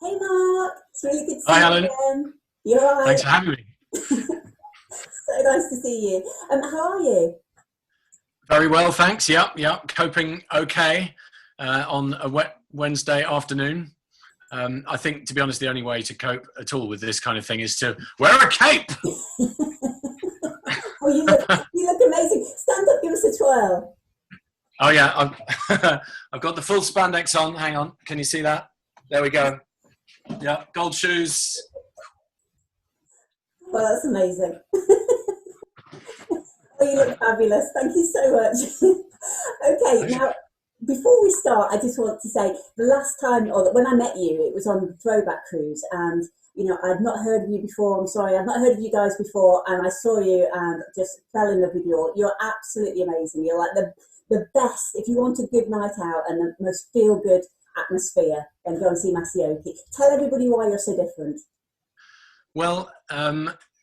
Hey Mark, it's really good to Hi, see you Helen. again. You're Thanks right. for having me. So nice to see you. How are you? Very well, thanks. Yep. Coping okay on a wet Wednesday afternoon. I think, to be honest, the only way to cope at all with this kind of thing is to wear a cape. Oh, you look amazing. Stand up, give us a twirl. Oh yeah, I've got the full spandex on. Hang on, can you see that? There we go. Yeah, gold shoes. Well, that's amazing. Oh, you look fabulous. Thank you so much. Okay, Pleasure. now before we start, I just want to say the last time, or when I met you, it was on the Throwback Cruise, and I'd not heard of you before. I'm sorry, I'd not heard of you guys before, and I saw you and just fell in love with you. You're absolutely amazing. You're like the best. If you want a good night out and the most feel good atmosphere, then go and see Massaoke. Tell everybody why you're so different. Well,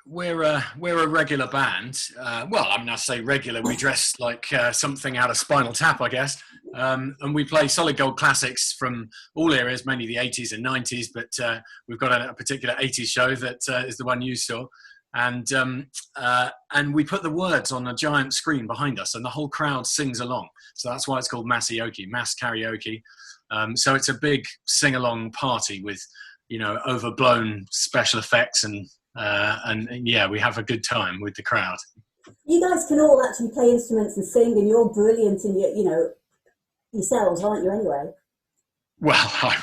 we're a regular band. Well, I mean, I say regular. We dress like something out of Spinal Tap, I guess, and we play solid gold classics from all eras, mainly the 80s and 90s. But we've got a particular 80s show that is the one you saw, and we put the words on a giant screen behind us, and the whole crowd sings along. So that's why it's called Massaoke, mass karaoke. So it's a big sing-along party with overblown special effects and yeah, we have a good time with the crowd. You guys can all actually play instruments and sing, and you're brilliant in yourselves, aren't you? Anyway. Well, I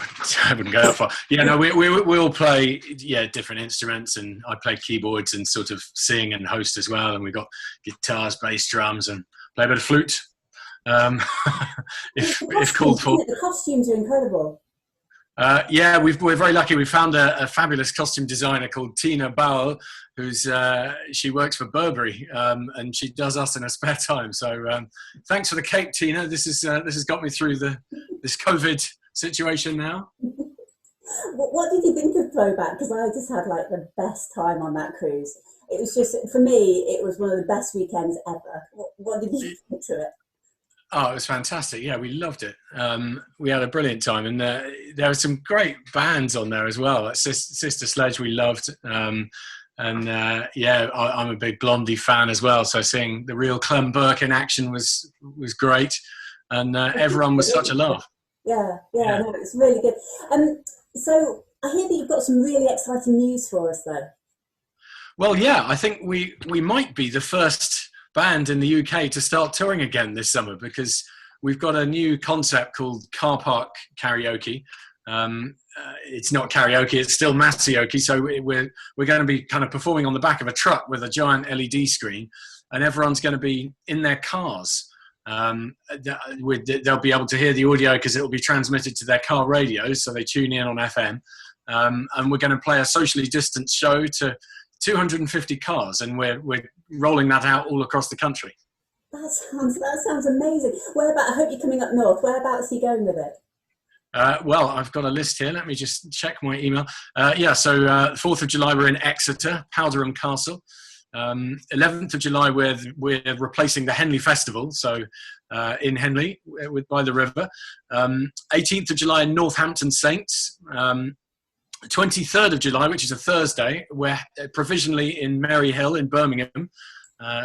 wouldn't go that far. Yeah, no, we all play different instruments, and I play keyboards and sort of sing and host as well. And we've got guitars, bass, drums, and play a bit of flute. If called for. The costumes are incredible. Yeah, we're very lucky. We found a fabulous costume designer called Tina Bowell, she works for Burberry, and she does us in her spare time. So thanks for the cape, Tina. This has got me through this COVID situation now. What did you think of Throwback? Because I just had like the best time on that cruise. It was just, for me, it was one of the best weekends ever. What did you think to it? Oh, it was fantastic. Yeah, we loved it. We had a brilliant time, and there were some great bands on there as well. Like Sister Sledge, we loved. Yeah, I'm a big Blondie fan as well. So seeing the real Clem Burke in action was great, and everyone was such a laugh. Yeah, no, it's really good. So I hear that you've got some really exciting news for us, though. Well, yeah, I think we might be the first band in the UK to start touring again this summer, because we've got a new concept called car park karaoke. It's not karaoke, it's still Massaoke. So we're going to be kind of performing on the back of a truck with a giant LED screen, and everyone's going to be in their cars. They'll be able to hear the audio because it will be transmitted to their car radios, so they tune in on FM. And we're going to play a socially distanced show to 250 cars, and we're rolling that out all across the country. That sounds amazing. I hope you're coming up north. Whereabouts are you going with it? Well, I've got a list here. Let me just check my email. So 4th of July we're in Exeter, Powderham Castle. 11th of July we're replacing the Henley Festival, so in Henley by the river. 18th of July in Northampton Saints. 23rd of July, which is a Thursday, we're provisionally in Maryhill in Birmingham,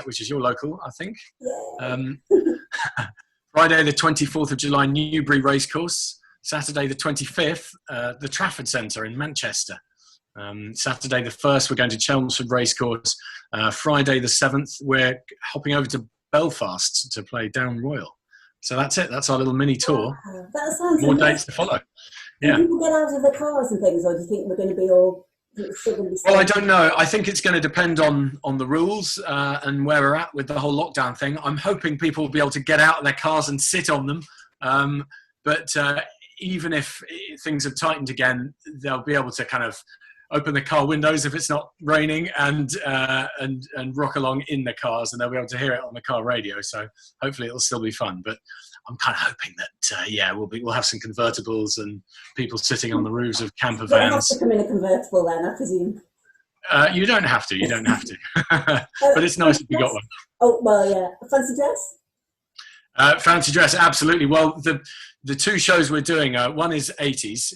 which is your local, I think. Friday the 24th of July, Newbury Racecourse. Saturday the 25th, the Trafford Centre in Manchester. Saturday the 1st, we're going to Chelmsford Racecourse. Friday the 7th, we're hopping over to Belfast to play Down Royal. So that's it. That's our little mini tour. That sounds more amazing. Dates to follow. Yeah. Do people get out of the cars and things, or do you think we're going to be all still going to be safe? Well, I don't know. I think it's going to depend on the rules and where we're at with the whole lockdown thing. I'm hoping people will be able to get out of their cars and sit on them. But even if things have tightened again, they'll be able to kind of open the car windows if it's not raining and rock along in the cars, and they'll be able to hear it on the car radio. So hopefully it'll still be fun. But I'm kind of hoping that we'll have some convertibles and people sitting on the roofs of camper vans. You have to come in a convertible then, I presume. You don't have to. But it's nice if you got one. Oh well, yeah. A fancy dress. Fancy dress, absolutely. Well, the two shows we're doing, one is 80s,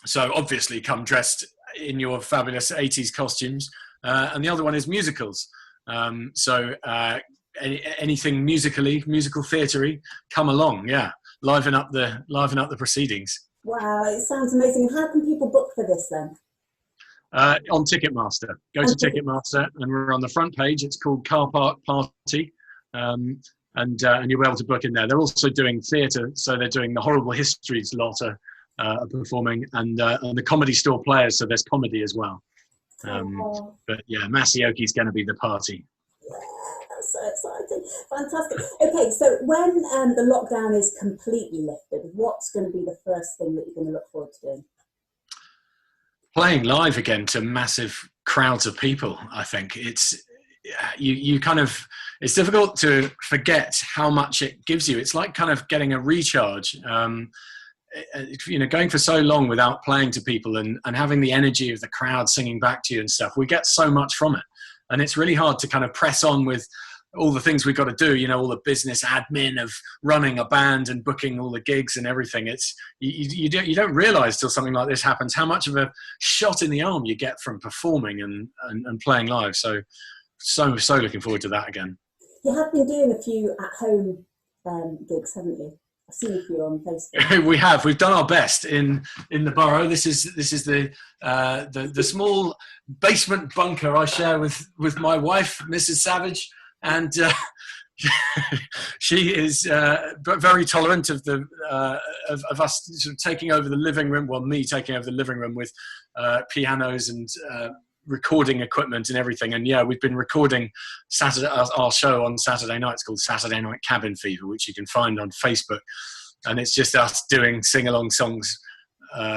So obviously come dressed in your fabulous 80s costumes. And the other one is musicals. Anything musical theatre-y, come along, yeah. Liven up the proceedings. Wow, it sounds amazing. And how can people book for this then? On Ticketmaster. Go to Ticketmaster, and we're on the front page. It's called Car Park Party, and you'll be able to book in there. They're also doing theatre, so they're doing the Horrible Histories lot are performing, and the Comedy Store Players, so there's comedy as well. But yeah, Massaoke's going to be the party. Yeah, that's so exciting. Fantastic. Okay, so when the lockdown is completely lifted, what's going to be the first thing that you're going to look forward to doing? Playing live again to massive crowds of people. I think it's it's difficult to forget how much it gives you. It's like kind of getting a recharge. Going for so long without playing to people and having the energy of the crowd singing back to you and stuff, we get so much from it. And it's really hard to kind of press on with all the things we've got to do, all the business admin of running a band and booking all the gigs and everything. It's you don't realize till something like this happens how much of a shot in the arm you get from performing and playing live. So looking forward to that again. You have been doing a few at-home gigs, haven't you? I've seen a few on Facebook. We've done our best in the borough. This is the small basement bunker I share with my wife, Mrs. Savage, and she is very tolerant of of us sort of taking over the living room. Well, me taking over the living room with pianos and recording equipment and everything. And yeah, we've been recording our show on Saturday night. It's called Saturday Night Cabin Fever, which you can find on Facebook. And it's just us doing sing-along songs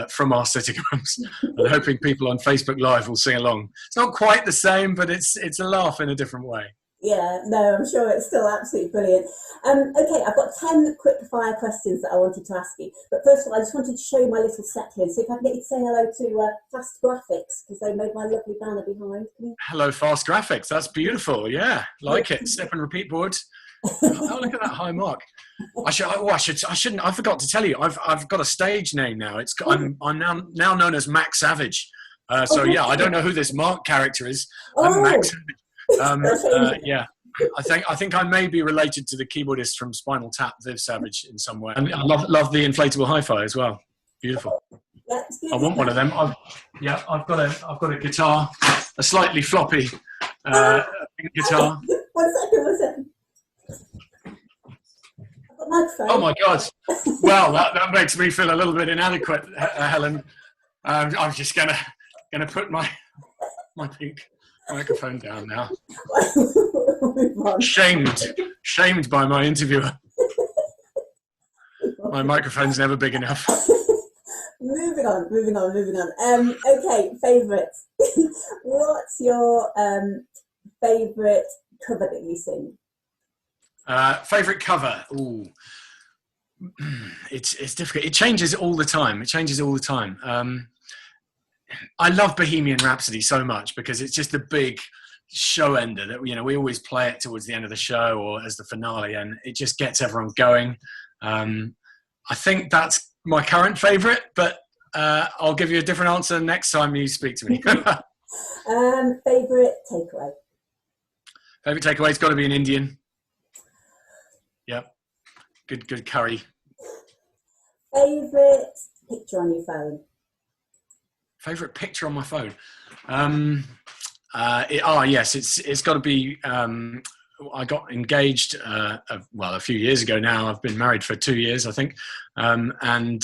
from our sitting rooms and hoping people on Facebook Live will sing along. It's not quite the same, but it's a laugh in a different way. Yeah, no, I'm sure it's still absolutely brilliant. Okay, I've got 10 quick fire questions that I wanted to ask you. But first of all, I just wanted to show you my little set here. So if I can get you to say hello to Fast Graphics, because they made my lovely banner behind. Hello, Fast Graphics. That's beautiful. Yeah, like it. Step and repeat boards. Oh, look at that high mark. I shouldn't. I forgot to tell you. I've got a stage name now. I'm now known as Mac Savage. Yeah, I don't know who this Mark character is. I'm Mac Savage. Yeah, I think I may be related to the keyboardist from Spinal Tap, Viv Savage, in some way. And I love the inflatable hi-fi as well. Beautiful. I want one of them. I've got a guitar, a slightly floppy guitar. One second. Oh my God! Well, that makes me feel a little bit inadequate, Helen. I'm just gonna put my pink microphone down now. Shamed by my interviewer. My microphone's never big enough. Moving on. Okay, favourites. What's your favourite cover that you sing? Favourite cover? Ooh, it's difficult. It changes all the time. I love Bohemian Rhapsody so much because it's just a big show ender that we always play it towards the end of the show or as the finale, and it just gets everyone going. I think that's my current favourite, but I'll give you a different answer next time you speak to me. Favourite takeaway? Favourite takeaway's got to be an Indian. Yep, good curry. Favourite picture on your phone? Favourite picture on my phone? Yes, it's got to be. I got engaged a few years ago now. I've been married for 2 years, I think, and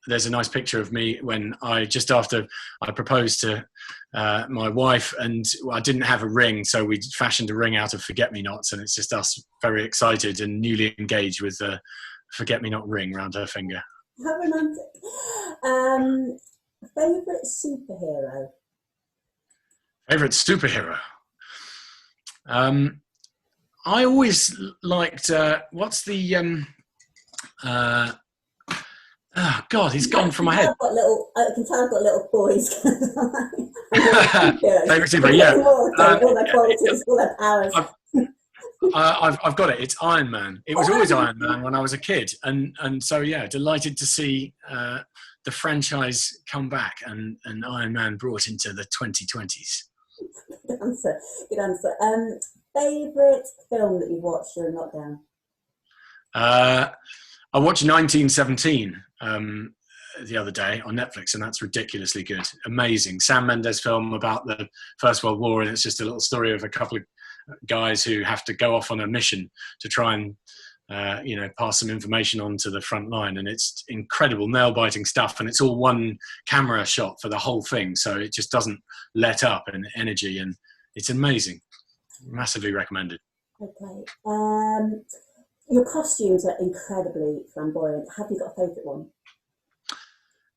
there's a nice picture of me when just after I proposed to my wife, and I didn't have a ring, so we fashioned a ring out of forget-me-nots, and it's just us very excited and newly engaged with a forget-me-not ring around her finger. How romantic. Favourite superhero? Favourite superhero? I always liked, what's the, oh God, he's gone from my head. I can tell I've got little boys. Favourite superhero, yeah. All their qualities, all their powers. I've got it. It's Iron Man. It was always Iron Man when I was a kid, and so yeah, delighted to see the franchise come back and Iron Man brought into the 2020s. Good answer. Good answer. Favourite film that you've watched during lockdown? I watched 1917 the other day on Netflix, and that's ridiculously good. Amazing. Sam Mendes film about the First World War, and it's just a little story of a couple of guys who have to go off on a mission to try and pass some information on to the front line, and it's incredible, nail-biting stuff, and it's all one camera shot for the whole thing, so it just doesn't let up in energy, and it's amazing. Massively recommended. Okay. Your costumes are incredibly flamboyant. Have you got a favourite one?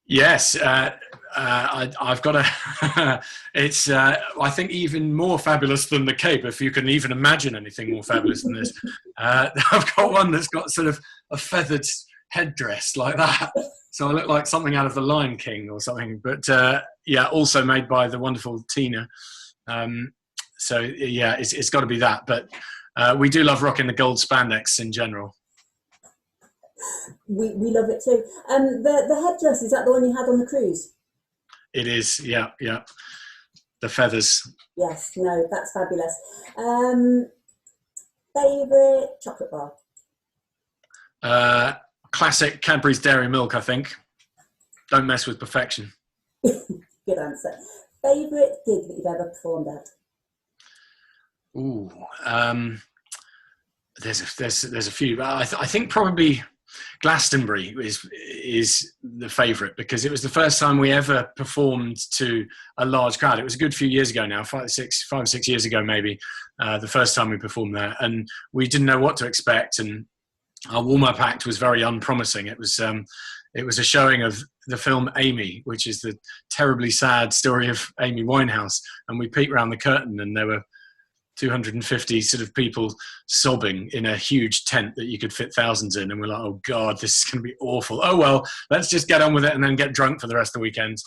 Yes, I've got a. It's I think even more fabulous than the cape, if you can even imagine anything more fabulous than this. I've got one that's got sort of a feathered headdress like that, so I look like something out of The Lion King or something. But also made by the wonderful Tina. So yeah, it's got to be that. But we do love rocking the gold spandex in general. We love it too. The headdress, is that the one you had on the cruise? It is, yeah. The feathers. Yes, no, that's fabulous. Favourite chocolate bar? Classic Cadbury's Dairy Milk, I think. Don't mess with perfection. Good answer. Favourite gig that you've ever performed at? Ooh, there's a few, but I think probably Glastonbury is the favourite, because it was the first time we ever performed to a large crowd. It was a good few years ago now, 5 or 6 years ago maybe, the first time we performed there, and we didn't know what to expect, and our warm-up act was very unpromising. It was a showing of the film Amy, which is the terribly sad story of Amy Winehouse, and we peeked around the curtain and there were 250 sort of people sobbing in a huge tent that you could fit thousands in, and we're like, oh God, this is going to be awful. Oh well, let's just get on with it and then get drunk for the rest of the weekend.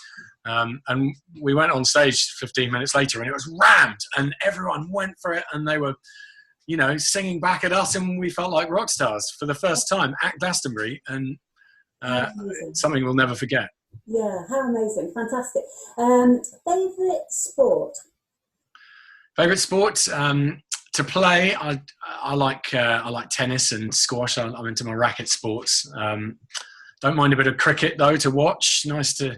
And we went on stage 15 minutes later and it was rammed and everyone went for it, and they were, singing back at us, and we felt like rock stars for the first time at Glastonbury, and something we'll never forget. Yeah, how amazing. Fantastic. Favourite sport? Favourite sports to play, I like tennis and squash. I'm into my racket sports. Don't mind a bit of cricket though to watch. Nice to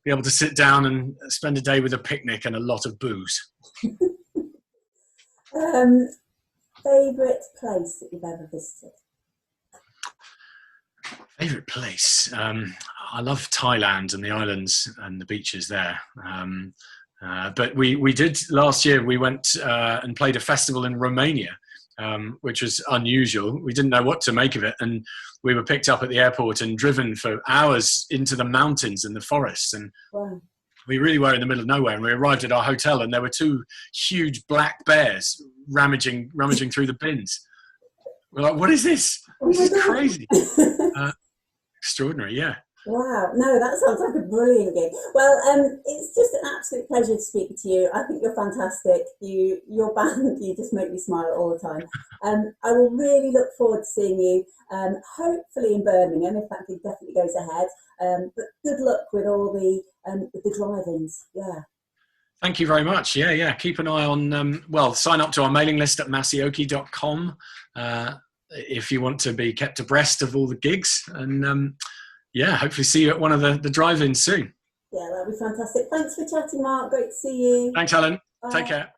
be able to sit down and spend a day with a picnic and a lot of booze. Favourite place that you've ever visited? Favourite place? I love Thailand and the islands and the beaches there. But we did last year, we went and played a festival in Romania, which was unusual. We didn't know what to make of it, and we were picked up at the airport and driven for hours into the mountains and the forests, and wow. We really were in the middle of nowhere, and we arrived at our hotel and there were 2 huge black bears rummaging through the bins. We're like, what is this? This is crazy. Extraordinary, yeah. Wow, no, that sounds like a brilliant gig. Well, it's just an absolute pleasure to speak to you. I think you're fantastic. Your band, you just make me smile all the time. I will really look forward to seeing you, hopefully in Birmingham, if that gig definitely goes ahead. But good luck with all the drive-ins. Yeah. Thank you very much. Yeah. Keep an eye on, sign up to our mailing list at massaoke.com if you want to be kept abreast of all the gigs. And hopefully see you at one of the drive-ins soon. Yeah, that'd be fantastic. Thanks for chatting, Mark. Great to see you. Thanks, Helen. Bye. Take care.